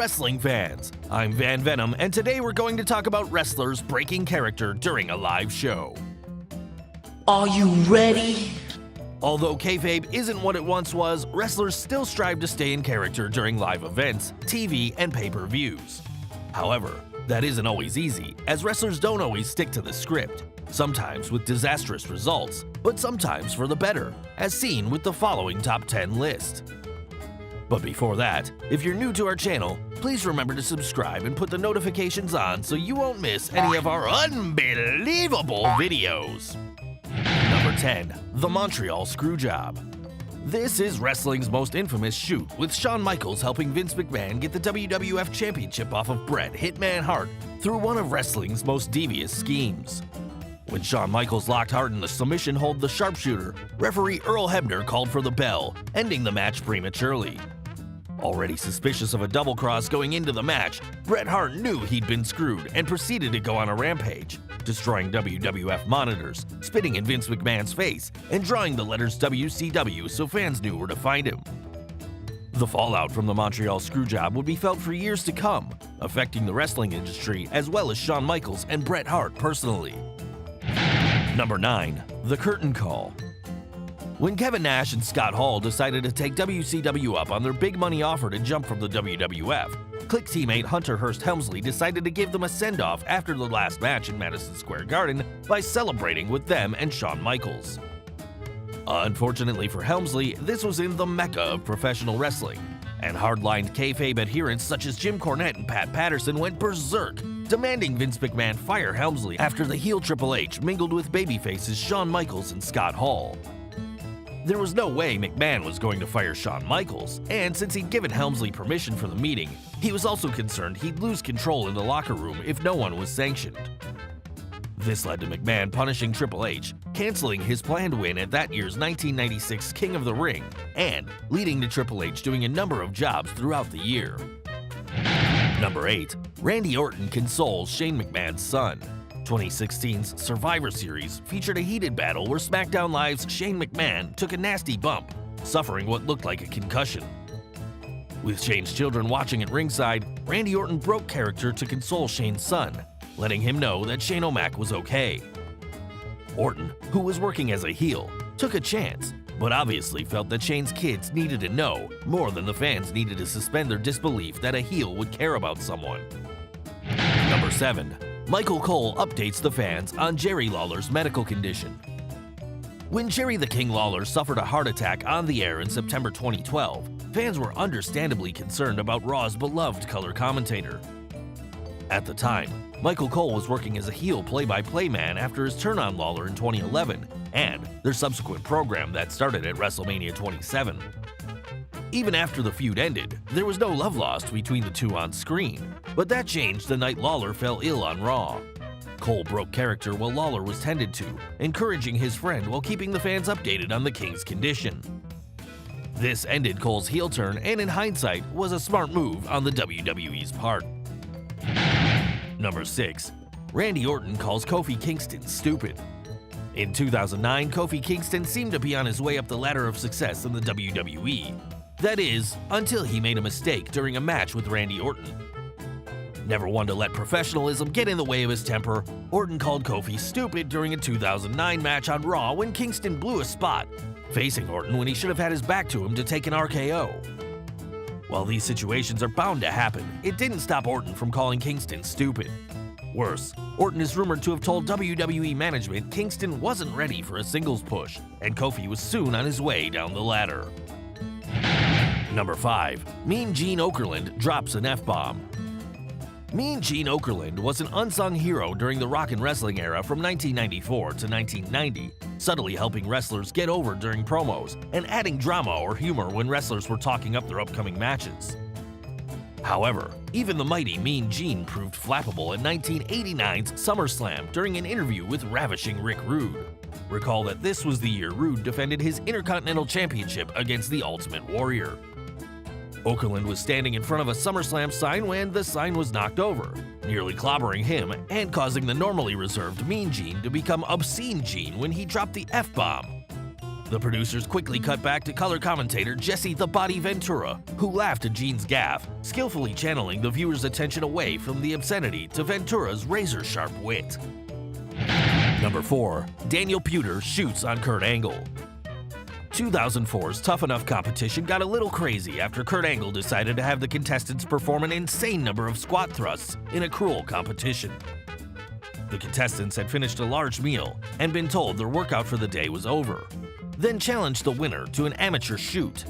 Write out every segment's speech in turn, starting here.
wrestling fans. I'm Van Venom, and today we're going to talk about wrestlers breaking character during a live show. Are you ready? Although kayfabe isn't what it once was, wrestlers still strive to stay in character during live events, TV, and pay-per-views. However, that isn't always easy, as wrestlers don't always stick to the script, sometimes with disastrous results, but sometimes for the better, as seen with the following top 10 list. But before that, if you're new to our channel, please remember to subscribe and put the notifications on so you won't miss any of our unbelievable videos. Number 10. The Montreal Screwjob. This is wrestling's most infamous shoot, with Shawn Michaels helping Vince McMahon get the WWF Championship off of Bret Hitman Hart through one of wrestling's most devious schemes. When Shawn Michaels locked Hart in the submission hold, the Sharpshooter, referee Earl Hebner called for the bell, ending the match prematurely. Already suspicious of a double cross going into the match, Bret Hart knew he'd been screwed and proceeded to go on a rampage, destroying WWF monitors, spitting in Vince McMahon's face, and drawing the letters WCW so fans knew where to find him. The fallout from the Montreal Screwjob would be felt for years to come, affecting the wrestling industry as well as Shawn Michaels and Bret Hart personally. Number 9. The Curtain Call. When Kevin Nash and Scott Hall decided to take WCW up on their big money offer to jump from the WWF, Kliq teammate Hunter Hearst Helmsley decided to give them a send-off after the last match in Madison Square Garden by celebrating with them and Shawn Michaels. Unfortunately for Helmsley, this was in the Mecca of Professional Wrestling, and hard-lined kayfabe adherents such as Jim Cornette and Pat Patterson went berserk, demanding Vince McMahon fire Helmsley after the heel Triple H mingled with babyfaces Shawn Michaels and Scott Hall. There was no way McMahon was going to fire Shawn Michaels, and since he'd given Helmsley permission for the meeting, he was also concerned he'd lose control in the locker room if no one was sanctioned. This led to McMahon punishing Triple H, canceling his planned win at that year's 1996 King of the Ring, and leading to Triple H doing a number of jobs throughout the year. Number 8. Randy Orton consoles Shane McMahon's son. 2016's Survivor Series featured a heated battle where SmackDown Live's Shane McMahon took a nasty bump, suffering what looked like a concussion. With Shane's children watching at ringside, Randy Orton broke character to console Shane's son, letting him know that Shane O'Mac was okay. Orton, who was working as a heel, took a chance, but obviously felt that Shane's kids needed to know more than the fans needed to suspend their disbelief that a heel would care about someone. Number 7. Michael Cole updates the fans on Jerry Lawler's medical condition. When Jerry the King Lawler suffered a heart attack on the air in September 2012, fans were understandably concerned about Raw's beloved color commentator. At the time, Michael Cole was working as a heel play-by-play man after his turn on Lawler in 2011 and their subsequent program that started at WrestleMania 27. Even after the feud ended, there was no love lost between the two on screen, but that changed the night Lawler fell ill on Raw. Cole broke character while Lawler was tended to, encouraging his friend while keeping the fans updated on the King's condition. This ended Cole's heel turn and in hindsight was a smart move on the WWE's part. Number 6. Randy Orton calls Kofi Kingston stupid. In 2009, Kofi Kingston seemed to be on his way up the ladder of success in the WWE. That is, until he made a mistake during a match with Randy Orton. Never one to let professionalism get in the way of his temper, Orton called Kofi stupid during a 2009 match on Raw when Kingston blew a spot, facing Orton when he should have had his back to him to take an RKO. While these situations are bound to happen, it didn't stop Orton from calling Kingston stupid. Worse, Orton is rumored to have told WWE management Kingston wasn't ready for a singles push, and Kofi was soon on his way down the ladder. Number 5. Mean Gene Okerlund drops an F-bomb. Mean Gene Okerlund was an unsung hero during the rock and wrestling era from 1994 to 1990, subtly helping wrestlers get over during promos and adding drama or humor when wrestlers were talking up their upcoming matches. However, even the mighty Mean Gene proved flappable at 1989's SummerSlam during an interview with ravishing Rick Rude. Recall that this was the year Rude defended his Intercontinental Championship against the Ultimate Warrior. Okerlund was standing in front of a SummerSlam sign when the sign was knocked over, nearly clobbering him and causing the normally reserved Mean Gene to become Obscene Gene when he dropped the F-bomb. The producers quickly cut back to color commentator Jesse "The Body" Ventura, who laughed at Gene's gaffe, skillfully channeling the viewer's attention away from the obscenity to Ventura's razor-sharp wit. Number 4. Daniel Pewter shoots on Kurt Angle. 2004's Tough Enough competition got a little crazy after Kurt Angle decided to have the contestants perform an insane number of squat thrusts in a cruel competition. The contestants had finished a large meal and been told their workout for the day was over, then challenged the winner to an amateur shoot.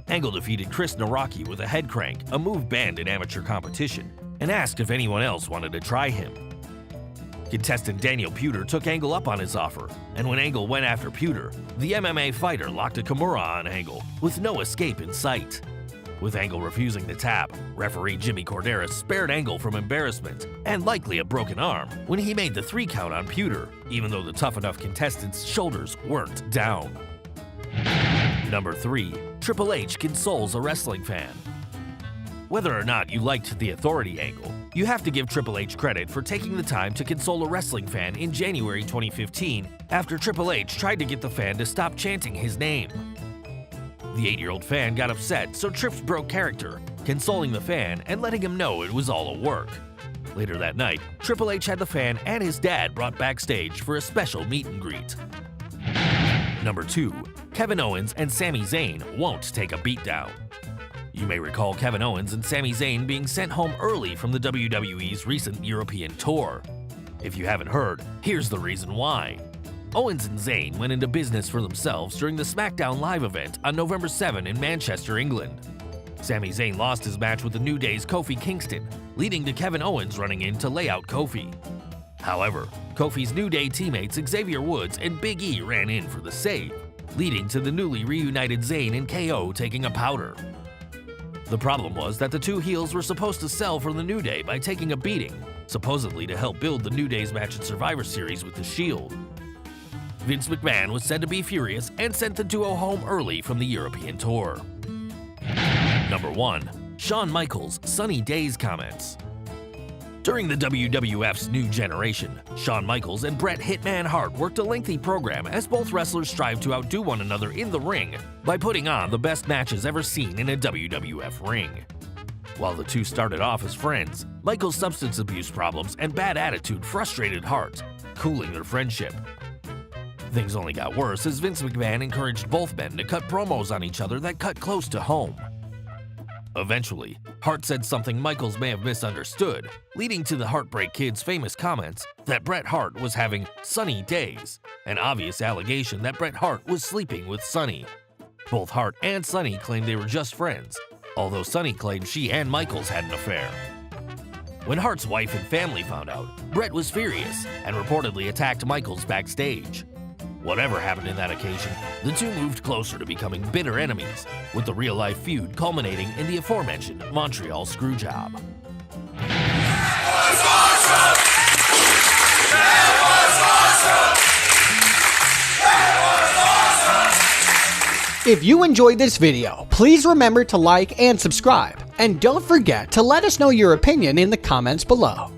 Angle defeated Chris Naraki with a head crank, a move banned in amateur competition, and asked if anyone else wanted to try him. Contestant Daniel Pewter took Angle up on his offer, and when Angle went after Pewter, the MMA fighter locked a Kimura on Angle with no escape in sight. With Angle refusing to tap, referee Jimmy Corderas spared Angle from embarrassment and likely a broken arm when he made the 3 count on Pewter, even though the Tough Enough contestants' shoulders weren't down. Number 3. Triple H consoles a wrestling fan. Whether or not you liked the authority angle, you have to give Triple H credit for taking the time to console a wrestling fan in January 2015 after Triple H tried to get the fan to stop chanting his name. The 8-year-old fan got upset, so Trips broke character, consoling the fan and letting him know it was all a work. Later that night, Triple H had the fan and his dad brought backstage for a special meet and greet. Number 2. Kevin Owens and Sami Zayn won't take a beatdown. You may recall Kevin Owens and Sami Zayn being sent home early from the WWE's recent European tour. If you haven't heard, here's the reason why. Owens and Zayn went into business for themselves during the SmackDown Live event on November 7 in Manchester, England. Sami Zayn lost his match with the New Day's Kofi Kingston, leading to Kevin Owens running in to lay out Kofi. However, Kofi's New Day teammates Xavier Woods and Big E ran in for the save, leading to the newly reunited Zayn and KO taking a powder. The problem was that the two heels were supposed to sell for the New Day by taking a beating, supposedly to help build the New Day's match at Survivor Series with the Shield. Vince McMahon was said to be furious and sent the duo home early from the European tour. Number 1. Shawn Michaels' Sunny Days comments. During the WWF's New Generation, Shawn Michaels and Bret Hitman Hart worked a lengthy program as both wrestlers strived to outdo one another in the ring by putting on the best matches ever seen in a WWF ring. While the two started off as friends, Michaels' substance abuse problems and bad attitude frustrated Hart, cooling their friendship. Things only got worse as Vince McMahon encouraged both men to cut promos on each other that cut close to home. Eventually, Hart said something Michaels may have misunderstood, leading to the Heartbreak Kid's famous comments that Bret Hart was having sunny days, an obvious allegation that Bret Hart was sleeping with Sunny. Both Hart and Sunny claimed they were just friends, although Sunny claimed she and Michaels had an affair. When Hart's wife and family found out, Bret was furious and reportedly attacked Michaels backstage. Whatever happened in that occasion, the two moved closer to becoming bitter enemies, with the real-life feud culminating in the aforementioned Montreal Screwjob. If you enjoyed this video, please remember to like and subscribe, and don't forget to let us know your opinion in the comments below.